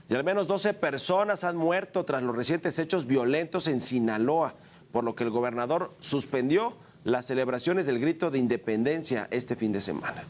Y al menos 12 personas han muerto tras los recientes hechos violentos en Sinaloa, por lo que el gobernador suspendió las celebraciones del grito de independencia este fin de semana.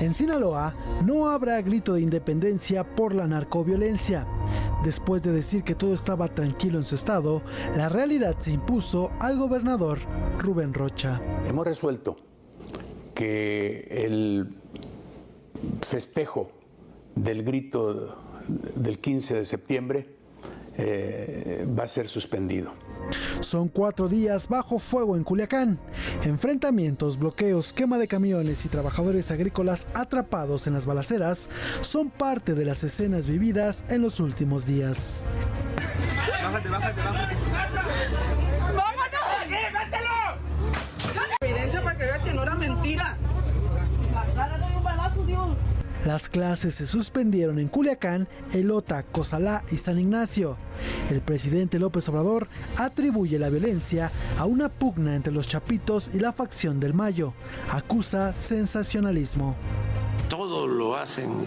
En Sinaloa no habrá grito de independencia por la narcoviolencia. Después de decir que todo estaba tranquilo en su estado, la realidad se impuso al gobernador Rubén Rocha. Hemos resuelto que el festejo del grito del 15 de septiembre va a ser suspendido. Son 4 días bajo fuego en Culiacán. Enfrentamientos, bloqueos, quema de camiones y trabajadores agrícolas atrapados en las balaceras son parte de las escenas vividas en los últimos días. Bájate. ¡Vámonos! ¡Mételo! Evidencia para que vea que no era mentira. Un balazo, Dios. Las clases se suspendieron en Culiacán, Elota, Cozalá y San Ignacio. El presidente López Obrador atribuye la violencia a una pugna entre los chapitos y la facción del Mayo. Acusa sensacionalismo. Todo lo hacen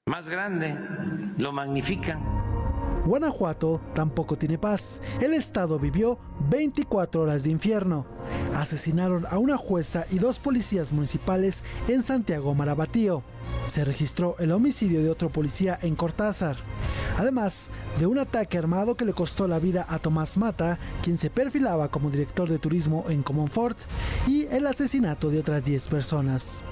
más grande, lo magnifican. Guanajuato tampoco tiene paz. El estado vivió 24 horas de infierno. Asesinaron a una jueza y 2 policías municipales en Santiago Marabatío. Se registró el homicidio de otro policía en Cortázar, además de un ataque armado que le costó la vida a Tomás Mata, quien se perfilaba como director de turismo en Comonfort, y el asesinato de otras 10 personas.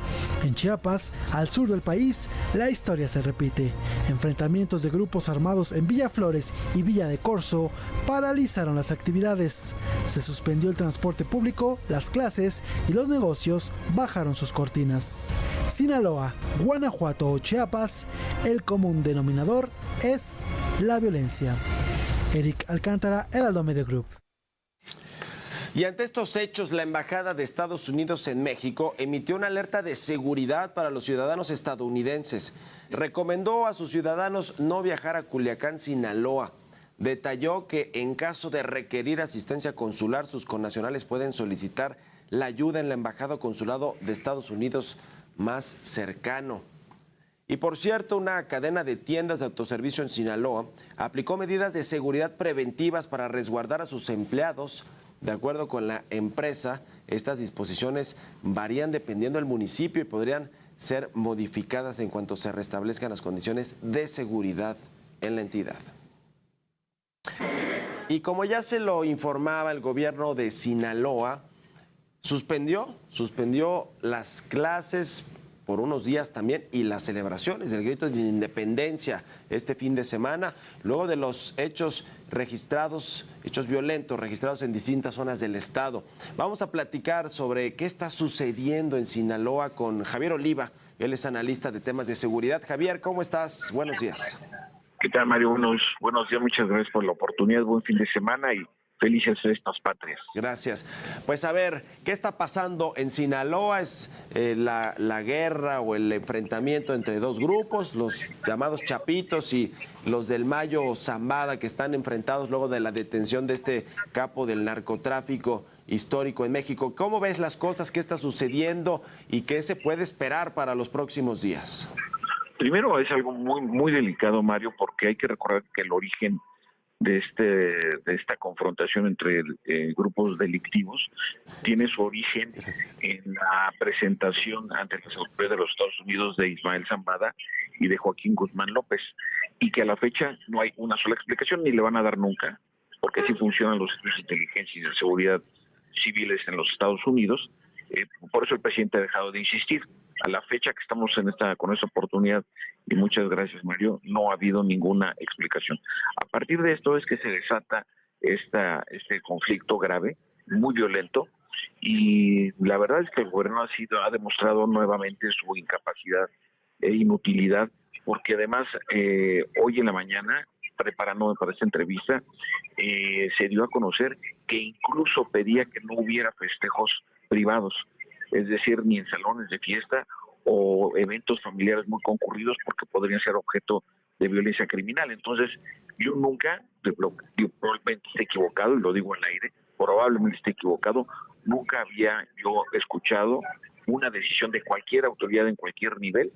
En Chiapas, al sur del país, la historia se repite. Enfrentamientos de grupos armados en Villaflores y Villa de Corzo paralizaron las actividades. Se suspendió el transporte público, las clases y los negocios bajaron sus cortinas. Sinaloa, Guanajuato o Chiapas, el común denominador es la violencia. Eric Alcántara, Heraldo Media Group. Y ante estos hechos, la Embajada de Estados Unidos en México emitió una alerta de seguridad para los ciudadanos estadounidenses. Recomendó a sus ciudadanos no viajar a Culiacán, Sinaloa. Detalló que en caso de requerir asistencia consular, sus connacionales pueden solicitar la ayuda en la Embajada o Consulado de Estados Unidos más cercano. Y por cierto, una cadena de tiendas de autoservicio en Sinaloa aplicó medidas de seguridad preventivas para resguardar a sus empleados. De acuerdo con la empresa, estas disposiciones varían dependiendo del municipio y podrían ser modificadas en cuanto se restablezcan las condiciones de seguridad en la entidad. Y como ya se lo informaba el gobierno de Sinaloa, suspendió las clases por unos días también y las celebraciones del grito de independencia este fin de semana, luego de los hechos violentos registrados en distintas zonas del estado. Vamos a platicar sobre qué está sucediendo en Sinaloa con Javier Oliva. Él es analista de temas de seguridad. Javier, ¿cómo estás? Buenos días. ¿Qué tal, Mario? Buenos días, muchas gracias por la oportunidad, buen fin de semana y felices fiestas patrias. Gracias. Pues a ver, ¿qué está pasando en Sinaloa? ¿Es la guerra o el enfrentamiento entre 2 grupos, los llamados Chapitos y los del Mayo Zambada, que están enfrentados luego de la detención de este capo del narcotráfico histórico en México? ¿Cómo ves las cosas? ¿Qué está sucediendo? ¿Y qué se puede esperar para los próximos días? Primero, es algo muy delicado, Mario, porque hay que recordar que el origen de esta confrontación entre grupos delictivos tiene su origen en la presentación ante las autoridades de los Estados Unidos de Ismael Zambada y de Joaquín Guzmán López, y que a la fecha no hay una sola explicación ni le van a dar nunca, porque así funcionan los servicios de inteligencia y de seguridad civiles en los Estados Unidos. Por eso el presidente ha dejado de insistir. A la fecha que estamos con esta oportunidad, y muchas gracias, Mario, no ha habido ninguna explicación. A partir de esto es que se desata este conflicto grave, muy violento, y la verdad es que el gobierno ha demostrado nuevamente su incapacidad e inutilidad, porque además hoy en la mañana, preparándome para esta entrevista, se dio a conocer que incluso pedía que no hubiera festejos privados, es decir, ni en salones de fiesta o eventos familiares muy concurridos, porque podrían ser objeto de violencia criminal. Entonces, yo nunca, probablemente esté equivocado, y lo digo en el aire, probablemente esté equivocado, nunca había yo escuchado una decisión de cualquier autoridad en cualquier nivel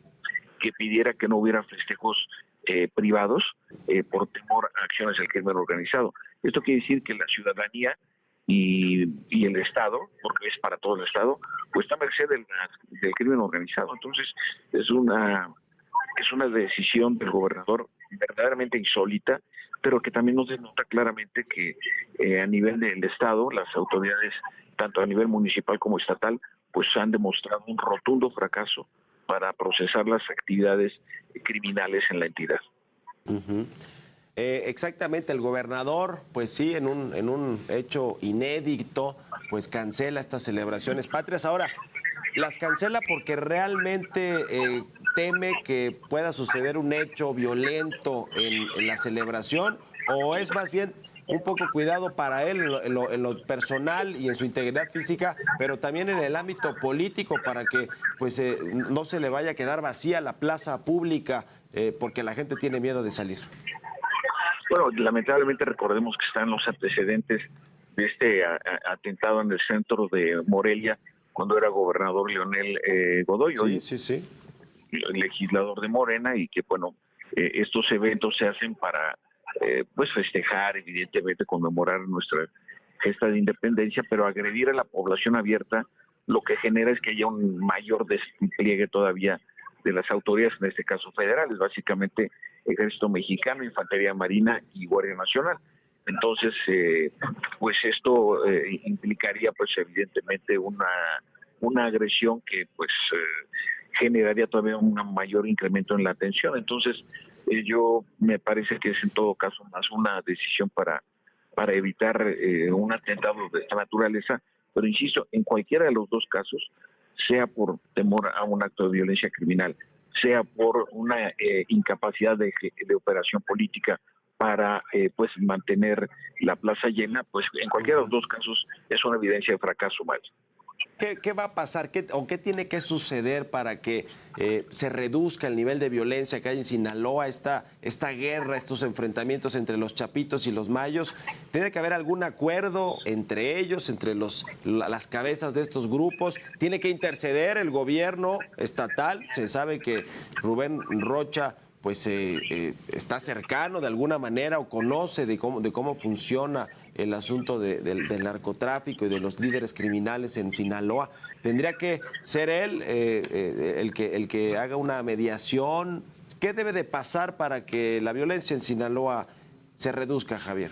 que pidiera que no hubiera festejos privados por temor a acciones del crimen organizado. Esto quiere decir que la ciudadanía y el Estado, porque es para todo el Estado, pues está a merced del crimen organizado. Entonces es una decisión del gobernador verdaderamente insólita, pero que también nos denota claramente que a nivel del Estado, las autoridades, tanto a nivel municipal como estatal, pues han demostrado un rotundo fracaso para procesar las actividades criminales en la entidad. Exactamente, el gobernador, pues sí, en un hecho inédito, pues cancela estas celebraciones patrias. Ahora, las cancela porque realmente teme que pueda suceder un hecho violento en la celebración, o es más bien un poco cuidado para él en lo personal y en su integridad física, pero también en el ámbito político para que pues no se le vaya a quedar vacía la plaza pública porque la gente tiene miedo de salir. Bueno, lamentablemente recordemos que están los antecedentes de este atentado en el centro de Morelia cuando era gobernador Leonel Godoy, hoy legislador de Morena, y que bueno, estos eventos se hacen para pues festejar, evidentemente conmemorar nuestra gesta de independencia, pero agredir a la población abierta lo que genera es que haya un mayor despliegue todavía de las autoridades, en este caso federales, básicamente Ejército Mexicano, Infantería Marina y Guardia Nacional. Entonces, pues esto implicaría pues evidentemente una agresión que pues generaría todavía un mayor incremento en la tensión. Entonces, yo me parece que es en todo caso más una decisión para evitar un atentado de esta naturaleza, pero insisto, en cualquiera de los dos casos, sea por temor a un acto de violencia criminal, sea por una incapacidad de operación política para pues mantener la plaza llena, pues en cualquiera de los dos casos es una evidencia de fracaso, Mario. ¿Qué va a pasar? ¿Qué tiene que suceder para que se reduzca el nivel de violencia que hay en Sinaloa, esta guerra, estos enfrentamientos entre los chapitos y los mayos? ¿Tiene que haber algún acuerdo entre ellos, entre las cabezas de estos grupos? ¿Tiene que interceder el gobierno estatal? Se sabe que Rubén Rocha pues está cercano de alguna manera o conoce de cómo funciona el asunto del narcotráfico y de los líderes criminales en Sinaloa. ¿Tendría que ser él el que haga una mediación? ¿Qué debe de pasar para que la violencia en Sinaloa se reduzca, Javier?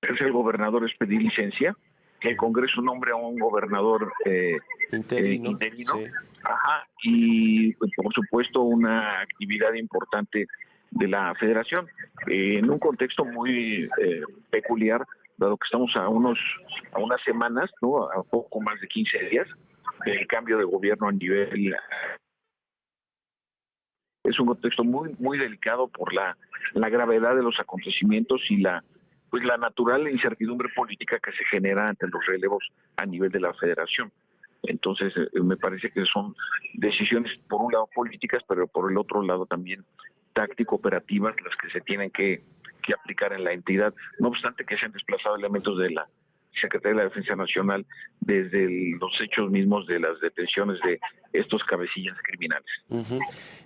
Es el gobernador es pedir licencia, que el Congreso nombre a un gobernador interino. Sí. Ajá, y por supuesto una actividad importante de la Federación, en un contexto muy peculiar, dado que estamos a unas semanas, ¿no? A poco más de 15 días del cambio de gobierno a nivel. Es un contexto muy muy delicado por la gravedad de los acontecimientos y la natural incertidumbre política que se genera ante los relevos a nivel de la Federación. Entonces, me parece que son decisiones, por un lado, políticas, pero por el otro lado también táctico-operativas las que se tienen que aplicar en la entidad. No obstante que se han desplazado elementos de la Secretaría de la Defensa Nacional desde los hechos mismos de las detenciones de estos cabecillas criminales.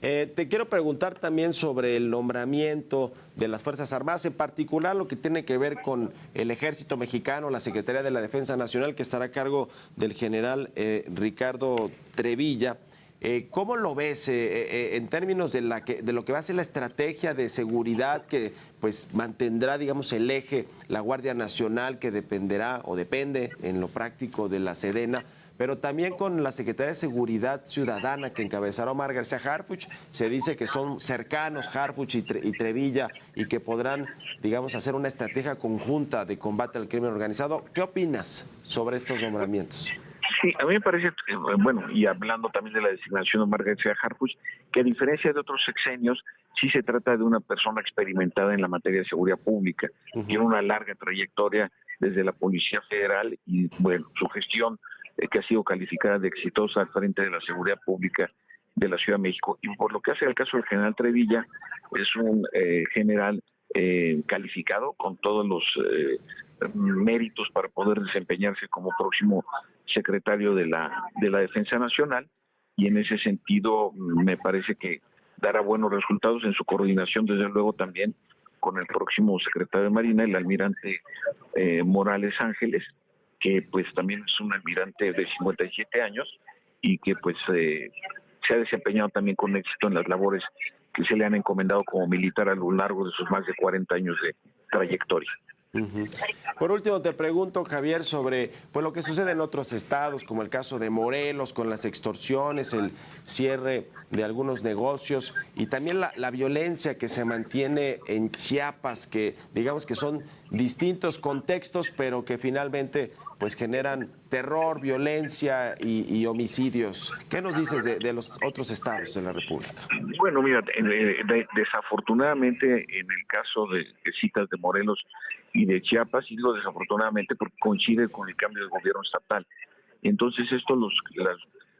Te quiero preguntar también sobre el nombramiento de las Fuerzas Armadas, en particular lo que tiene que ver con el Ejército Mexicano, la Secretaría de la Defensa Nacional, que estará a cargo del general Ricardo Trevilla. ¿Cómo lo ves en términos de lo que va a ser la estrategia de seguridad que pues mantendrá, digamos, el eje, la Guardia Nacional, que dependerá o depende en lo práctico de la Sedena, pero también con la Secretaría de Seguridad Ciudadana que encabezará Omar García Harfuch? Se dice que son cercanos Harfuch y Trevilla y que podrán, digamos, hacer una estrategia conjunta de combate al crimen organizado. ¿Qué opinas sobre estos nombramientos? Sí, a mí me parece, bueno, y hablando también de la designación de Omar García Harfuch, que a diferencia de otros sexenios, sí se trata de una persona experimentada en la materia de seguridad pública. Tiene una larga trayectoria desde la Policía Federal y, bueno, su gestión que ha sido calificada de exitosa al frente de la seguridad pública de la Ciudad de México. Y por lo que hace al caso del general Trevilla, es un general calificado con todos los méritos para poder desempeñarse como próximo secretario de la Defensa Nacional, y en ese sentido me parece que dará buenos resultados en su coordinación, desde luego también con el próximo secretario de Marina, el almirante Morales Ángeles, que pues también es un almirante de 57 años y que pues se ha desempeñado también con éxito en las labores que se le han encomendado como militar a lo largo de sus más de 40 años de trayectoria. Por último, te pregunto, Javier, sobre pues, lo que sucede en otros estados, como el caso de Morelos, con las extorsiones, el cierre de algunos negocios y también la violencia que se mantiene en Chiapas, que digamos que son distintos contextos, pero que finalmente pues generan terror, violencia y homicidios. ¿Qué nos dices de los otros estados de la República? Bueno, mira, desafortunadamente en el caso de citas de Morelos y de Chiapas, y digo desafortunadamente porque coincide con el cambio de gobierno estatal. Entonces esto las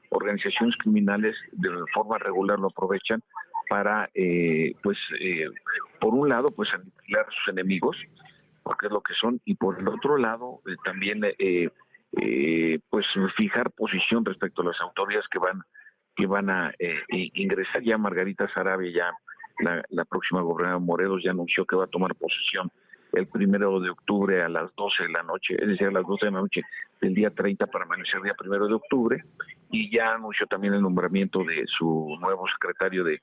organizaciones criminales de forma regular lo aprovechan para, por un lado, pues aniquilar a sus enemigos, porque es lo que son, y por el otro lado también pues fijar posición respecto a las autoridades que van a ingresar. Ya Margarita Sarabia, ya la próxima gobernadora de Morelos, ya anunció que va a tomar posesión el 1 de octubre a las 12 de la noche, es decir, a las 12 de la noche del día 30 para amanecer el día 1 de octubre, y ya anunció también el nombramiento de su nuevo secretario de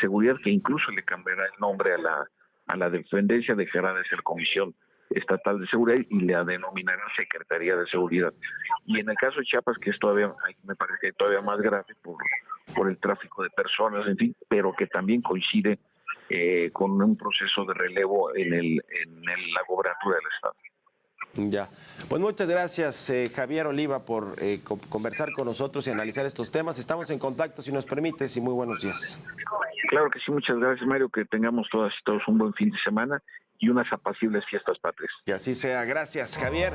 Seguridad, que incluso le cambiará el nombre a la dependencia, dejará de ser Comisión Estatal de Seguridad y le denominará Secretaría de Seguridad. Y en el caso de Chiapas, que es todavía, me parece que todavía más grave por el tráfico de personas, en fin, pero que también coincide con un proceso de relevo en la gobernatura del Estado. Ya, pues muchas gracias Javier Oliva por conversar con nosotros y analizar estos temas. Estamos en contacto, si nos permites, y muy buenos días. Claro que sí, muchas gracias, Mario, que tengamos todas y todos un buen fin de semana y unas apacibles fiestas patrias. Que así sea, gracias Javier.